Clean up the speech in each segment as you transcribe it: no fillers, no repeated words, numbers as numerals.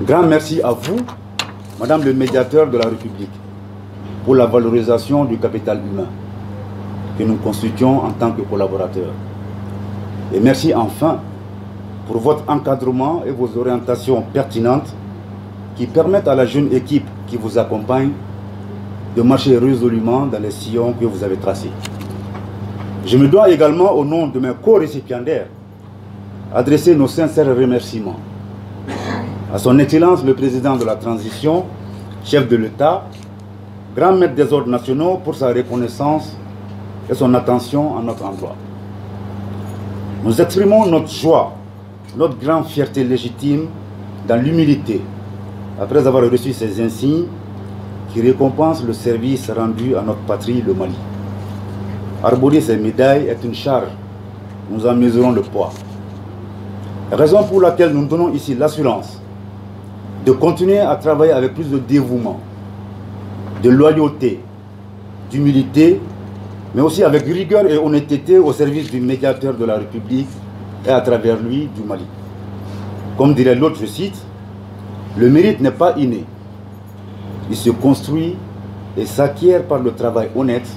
Grand merci à vous, Madame le médiateur de la République, pour la valorisation du capital humain que nous constituons en tant que collaborateurs. Et merci enfin pour votre encadrement et vos orientations pertinentes qui permettent à la jeune équipe qui vous accompagne de marcher résolument dans les sillons que vous avez tracés. Je me dois également, au nom de mes co-récipiendaires, adresser nos sincères remerciements à son Excellence le Président de la Transition, chef de l'État, grand maître des ordres nationaux pour sa reconnaissance et son attention à notre endroit. Nous exprimons notre joie, notre grande fierté légitime dans l'humilité, après avoir reçu ces insignes qui récompensent le service rendu à notre patrie, le Mali. Arborer ces médailles est une charge, nous en mesurons le poids. Raison pour laquelle nous donnons ici l'assurance de continuer à travailler avec plus de dévouement, de loyauté, d'humilité, mais aussi avec rigueur et honnêteté au service du médiateur de la République et à travers lui du Mali. Comme dirait l'autre, je cite, « Le mérite n'est pas inné. Il se construit et s'acquiert par le travail honnête,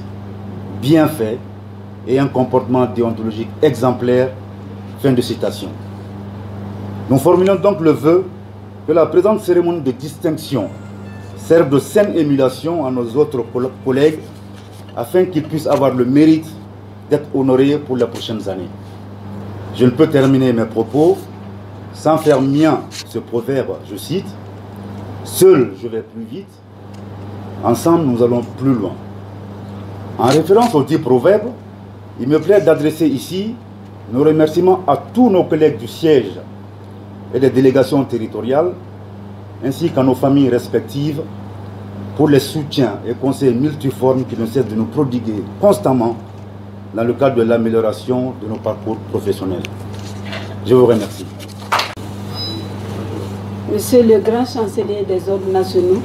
bien fait et un comportement déontologique exemplaire. » Fin de citation. Nous formulons donc le vœu que la présente cérémonie de distinction serve de saine émulation à nos autres collègues afin qu'ils puissent avoir le mérite d'être honorés pour les prochaines années. Je ne peux terminer mes propos sans faire mien ce proverbe, je cite, « Seul je vais plus vite, ensemble nous allons plus loin ». En référence au dit proverbe, il me plaît d'adresser ici nos remerciements à tous nos collègues du siège et des délégations territoriales, ainsi qu'à nos familles respectives, pour les soutiens et conseils multiformes qui ne cessent de nous prodiguer constamment dans le cadre de l'amélioration de nos parcours professionnels. Je vous remercie. Monsieur le grand chancelier des ordres nationaux,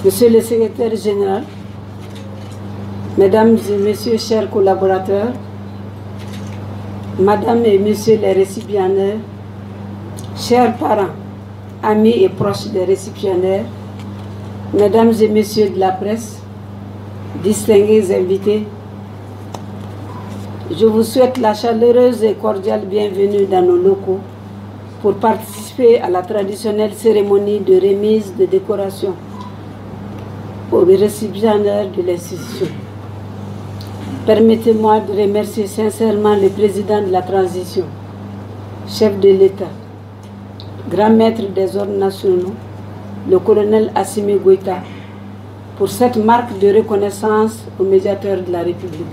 Monsieur le secrétaire général, Mesdames et Messieurs chers collaborateurs, Madame et Messieurs les récipiendaires, chers parents, amis et proches des récipiendaires, Mesdames et Messieurs de la presse, distingués invités, je vous souhaite la chaleureuse et cordiale bienvenue dans nos locaux pour participer à la traditionnelle cérémonie de remise de décoration aux récipiendaires de l'institution. Permettez-moi de remercier sincèrement le président de la transition, chef de l'État, grand maître des ordres nationaux, le colonel Assimi Goïta, pour cette marque de reconnaissance au médiateur de la République.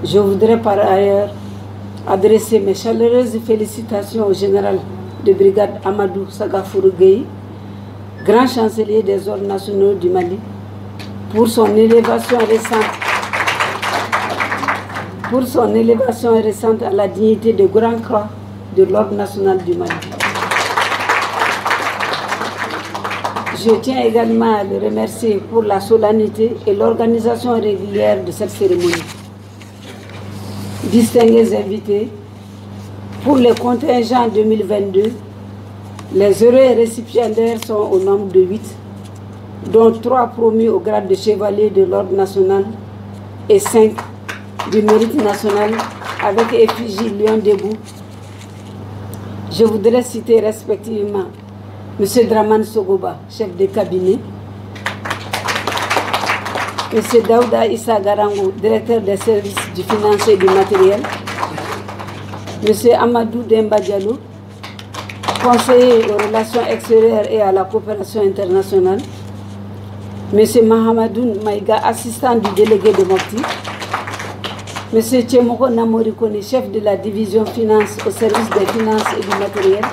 Je voudrais par ailleurs adresser mes chaleureuses félicitations au général de brigade Amadou Sagafourou Gueye, grand chancelier des ordres nationaux du Mali, pour son élévation récente à la dignité de Grand Croix de l'Ordre national du Mali. Je tiens également à le remercier pour la solennité et l'organisation régulière de cette cérémonie. Distingués invités, pour le contingent 2022, les heureux récipiendaires sont au nombre de 8, dont 3 promus au grade de chevalier de l'Ordre national et 5 du mérite national avec effigie Lion debout. Je voudrais citer respectivement M. Draman Sogoba, chef de cabinet, M. Daouda Issa Garango, directeur des services du financier et du matériel, M. Amadou Demba Diallo, conseiller aux relations extérieures et à la coopération internationale, M. Mahamadoun Maïga, assistant du délégué de Mopti, M. Tchemoko Namorikoni, chef de la division finance au service des finances et du matériel,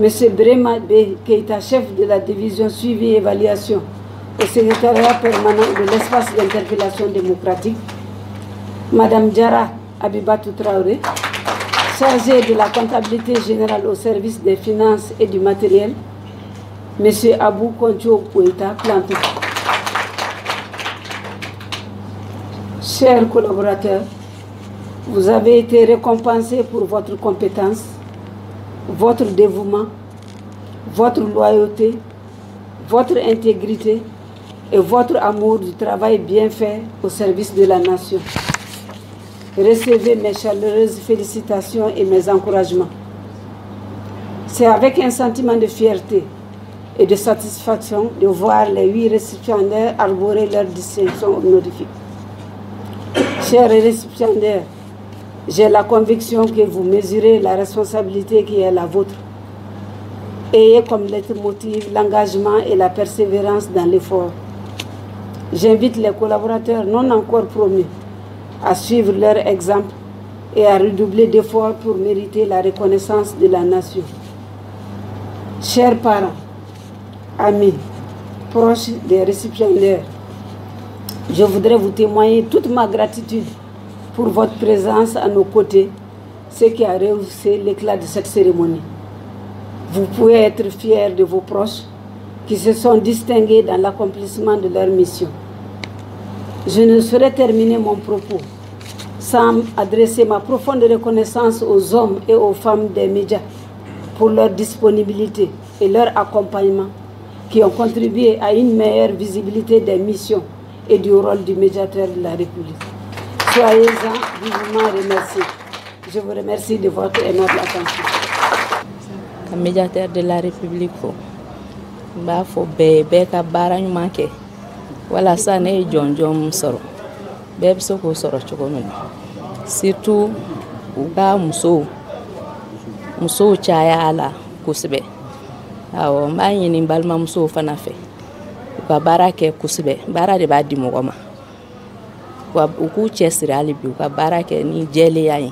M. Brema B. Keita, chef de la division suivi et évaluation au secrétariat permanent de l'espace d'interpellation démocratique, Mme Diara Abibatou Traoré, chargée de la comptabilité générale au service des finances et du matériel, M. Abou Koncho Oueta Plantou. Chers collaborateurs, vous avez été récompensés pour votre compétence, votre dévouement, votre loyauté, votre intégrité et votre amour du travail bien fait au service de la nation. Recevez mes chaleureuses félicitations et mes encouragements. C'est avec un sentiment de fierté et de satisfaction de voir les 8 récipiendaires arborer leur distinction honorifique. Chers récipiendaires, j'ai la conviction que vous mesurez la responsabilité qui est la vôtre. Ayez comme leitmotiv l'engagement et la persévérance dans l'effort. J'invite les collaborateurs non encore promus à suivre leur exemple et à redoubler d'efforts pour mériter la reconnaissance de la nation. Chers parents, amis, proches des récipiendaires, je voudrais vous témoigner toute ma gratitude pour votre présence à nos côtés, ce qui a rehaussé l'éclat de cette cérémonie. Vous pouvez être fiers de vos proches qui se sont distingués dans l'accomplissement de leur mission. Je ne saurais terminer mon propos sans adresser ma profonde reconnaissance aux hommes et aux femmes des médias pour leur disponibilité et leur accompagnement qui ont contribué à une meilleure visibilité des missions et du rôle du médiateur de la République. Soyez-en vivement remerciés. Je vous remercie de votre aimable attention. Le médiateur de la République, il faut que baara ɲuman kɛ walasa ne ye jɔnjɔn sɔrɔ bɛɛ bɛ se k'o sɔrɔ cogo min na surtout u ka musow caya a la kosɛbɛ awɔ n b'a ɲini n balimamusow fana fɛ u ka baara kɛ kosɛbɛ baara de b'a di mɔgɔ ma u k'u cɛsiri hali bi u ka baara kɛ ni jɛlenya ye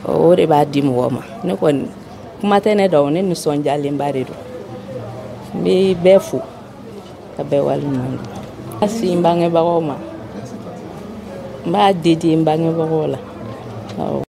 o de b'a di mɔgɔ ma ne kɔni kuma tɛ ne dɔn ne nisɔndiyalenba de don n bɛ bɛɛ fo ka bɛɛ waleɲuman dɔn n b'a si n bangebagaw ma n b'a dédié n bangebagaw la awɔ